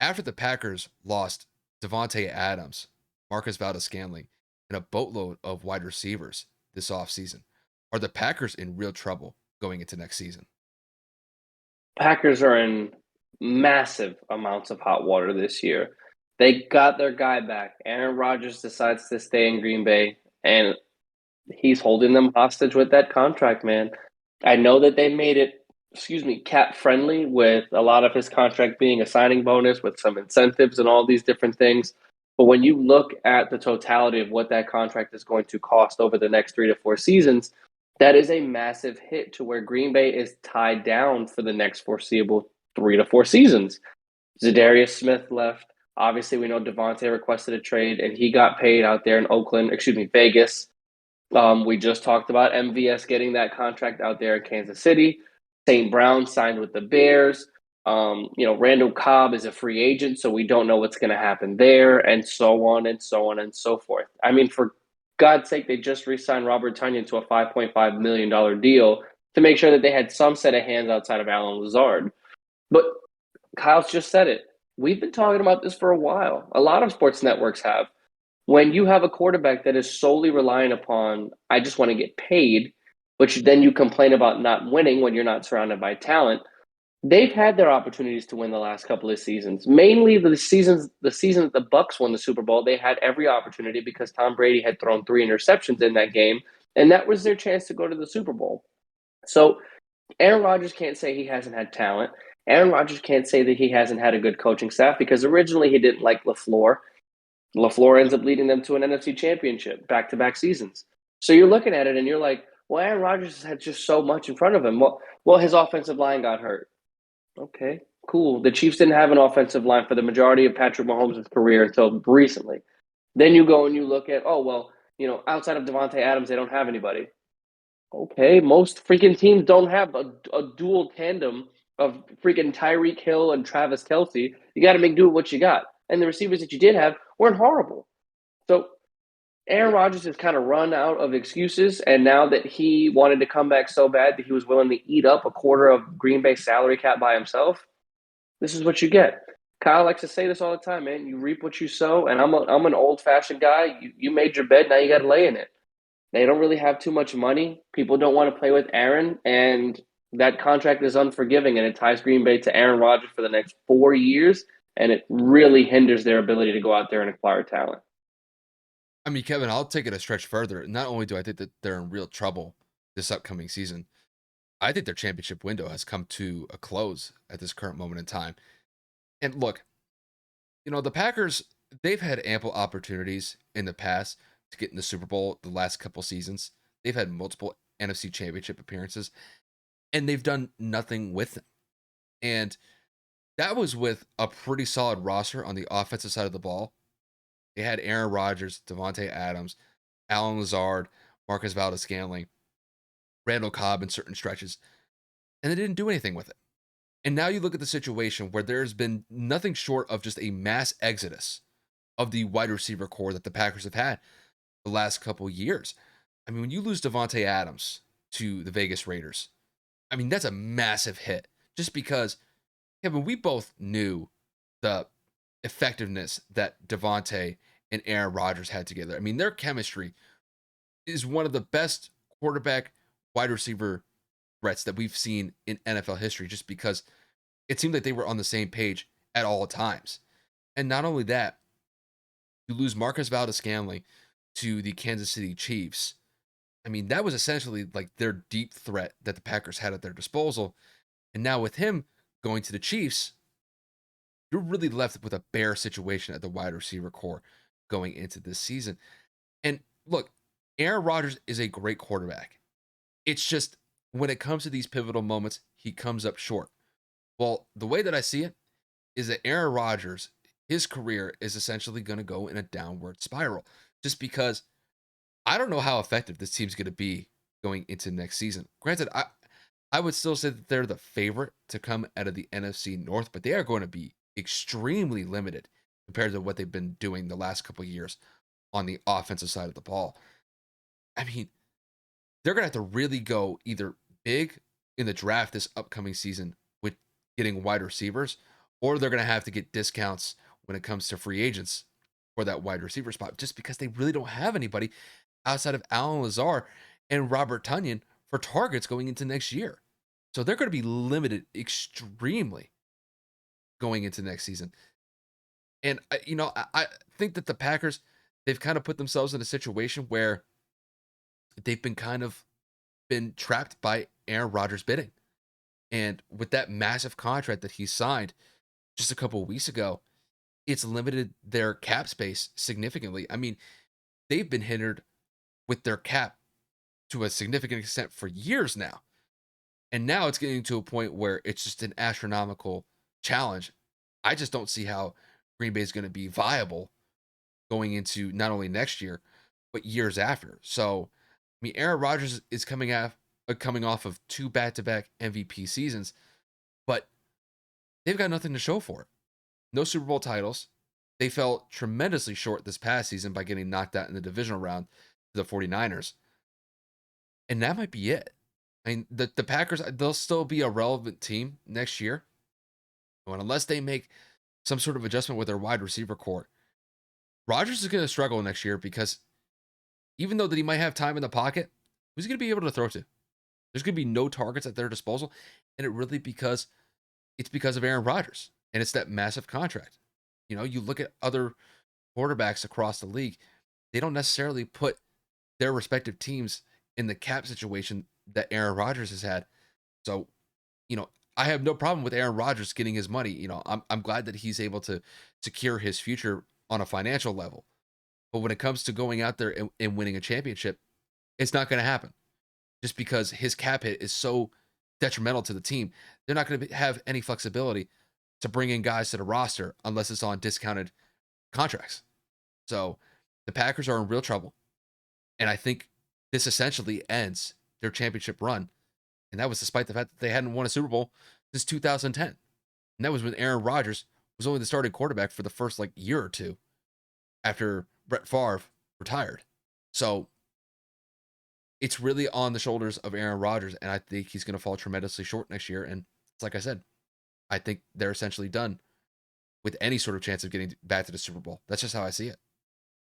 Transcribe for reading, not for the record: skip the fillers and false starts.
After the Packers lost Devontae Adams, Marcus Valdez-Scantling, and a boatload of wide receivers this offseason, are the Packers in real trouble going into next season? Packers are in massive amounts of hot water this year. They got their guy back. Aaron Rodgers decides to stay in Green Bay, and he's holding them hostage with that contract, man. I know that they made it, cap friendly with a lot of his contract being a signing bonus with some incentives and all these different things. But when you look at the totality of what that contract is going to cost over the next 3 to 4 seasons, that is a massive hit to where Green Bay is tied down for the next foreseeable 3 to 4 seasons. Zadarius Smith left. Obviously, we know Devontae requested a trade, and he got paid out there in Vegas. We just talked about MVS getting that contract out there in Kansas City. St. Brown signed with the Bears. Randall Cobb is a free agent, so we don't know what's going to happen there, and so on and so on and so forth. I mean, for God's sake, they just re-signed Robert Tonyan to a $5.5 million deal to make sure that they had some set of hands outside of Alan Lazard. But Kyle's just said it. We've been talking about this for a while. A lot of sports networks have. When you have a quarterback that is solely relying upon, I just want to get paid, which then you complain about not winning when you're not surrounded by talent. They've had their opportunities to win the last couple of seasons. Mainly the season that the Bucks won the Super Bowl, they had every opportunity because Tom Brady had thrown 3 interceptions in that game, and that was their chance to go to the Super Bowl. So Aaron Rodgers can't say he hasn't had talent. Aaron Rodgers can't say that he hasn't had a good coaching staff because originally he didn't like LaFleur. LaFleur ends up leading them to an NFC championship back-to-back seasons. So you're looking at it and you're like, well, Aaron Rodgers has had just so much in front of him. Well, his offensive line got hurt. Okay, cool. The Chiefs didn't have an offensive line for the majority of Patrick Mahomes' career until recently. Then you go and you look at, oh, well, outside of Devontae Adams, they don't have anybody. Okay, most freaking teams don't have a dual tandem of freaking Tyreek Hill and Travis Kelsey. You got to make do with what you got. And the receivers that you did have weren't horrible. So Aaron Rodgers has kind of run out of excuses, and now that he wanted to come back so bad that he was willing to eat up a quarter of Green Bay's salary cap by himself, this is what you get. Kyle likes to say this all the time, man. You reap what you sow, and I'm an old fashioned guy. You made your bed, now you got to lay in it. They don't really have too much money. People don't want to play with Aaron, and that contract is unforgiving, and it ties Green Bay to Aaron Rodgers for the next 4 years, and it really hinders their ability to go out there and acquire talent. I mean, Kevin, I'll take it a stretch further. Not only do I think that they're in real trouble this upcoming season, I think their championship window has come to a close at this current moment in time. And look, the Packers, they've had ample opportunities in the past to get in the Super Bowl the last couple seasons. They've had multiple NFC championship appearances, and they've done nothing with them. And that was with a pretty solid roster on the offensive side of the ball. They had Aaron Rodgers, Devontae Adams, Alan Lazard, Marcus Valdez-Scantling, Randall Cobb in certain stretches, and they didn't do anything with it. And now you look at the situation where there's been nothing short of just a mass exodus of the wide receiver core that the Packers have had the last couple years. I mean, when you lose Devontae Adams to the Vegas Raiders, I mean, that's a massive hit just because, Kevin, we both knew the effectiveness that Devontae and Aaron Rodgers had together. I mean, their chemistry is one of the best quarterback wide receiver threats that we've seen in NFL history just because it seemed like they were on the same page at all times. And not only that, you lose Marcus Valdez-Scantling to the Kansas City Chiefs. I mean, that was essentially like their deep threat that the Packers had at their disposal. And now with him going to the Chiefs, you're really left with a bare situation at the wide receiver core going into this season. And look, Aaron Rodgers is a great quarterback. It's just when it comes to these pivotal moments, he comes up short. Well, the way that I see it is that Aaron Rodgers, his career is essentially going to go in a downward spiral just because I don't know how effective this team's going to be going into next season. Granted, I would still say that they're the favorite to come out of the NFC North, but they are going to be extremely limited compared to what they've been doing the last couple of years on the offensive side of the ball. I mean, they're going to have to really go either big in the draft this upcoming season with getting wide receivers, or they're going to have to get discounts when it comes to free agents for that wide receiver spot, just because they really don't have anybody outside of Alan Lazar and Robert Tunyon for targets going into next year. So they're going to be limited extremely going into next season. And I think that the Packers, they've kind of put themselves in a situation where they've been kind of been trapped by Aaron Rodgers bidding. And with that massive contract that he signed just a couple of weeks ago, it's limited their cap space significantly. I mean, they've been hindered with their cap to a significant extent for years now. And now it's getting to a point where it's just an astronomical challenge. I just don't see how Green Bay is going to be viable going into not only next year, but years after. So, I mean, Aaron Rodgers is coming off of two back-to-back MVP seasons, but they've got nothing to show for it. No Super Bowl titles. They fell tremendously short this past season by getting knocked out in the divisional round to the 49ers. And that might be it. I mean, the Packers, they'll still be a relevant team next year. But unless they make some sort of adjustment with their wide receiver core, Rodgers is going to struggle next year because even though that he might have time in the pocket, who's he going to be able to throw to? There's going to be no targets at their disposal. And it's because of Aaron Rodgers. And it's that massive contract. You look at other quarterbacks across the league, they don't necessarily put their respective teams in the cap situation that Aaron Rodgers has had. So, I have no problem with Aaron Rodgers getting his money. I'm glad that he's able to secure his future on a financial level. But when it comes to going out there and winning a championship, it's not going to happen. Just because his cap hit is so detrimental to the team, they're not going to have any flexibility to bring in guys to the roster unless it's on discounted contracts. So the Packers are in real trouble. And I think this essentially ends their championship run. And that was despite the fact that they hadn't won a Super Bowl since 2010. And that was when Aaron Rodgers was only the starting quarterback for the first year or two after Brett Favre retired. So it's really on the shoulders of Aaron Rodgers. And I think he's going to fall tremendously short next year. And it's like I said, I think they're essentially done with any sort of chance of getting back to the Super Bowl. That's just how I see it.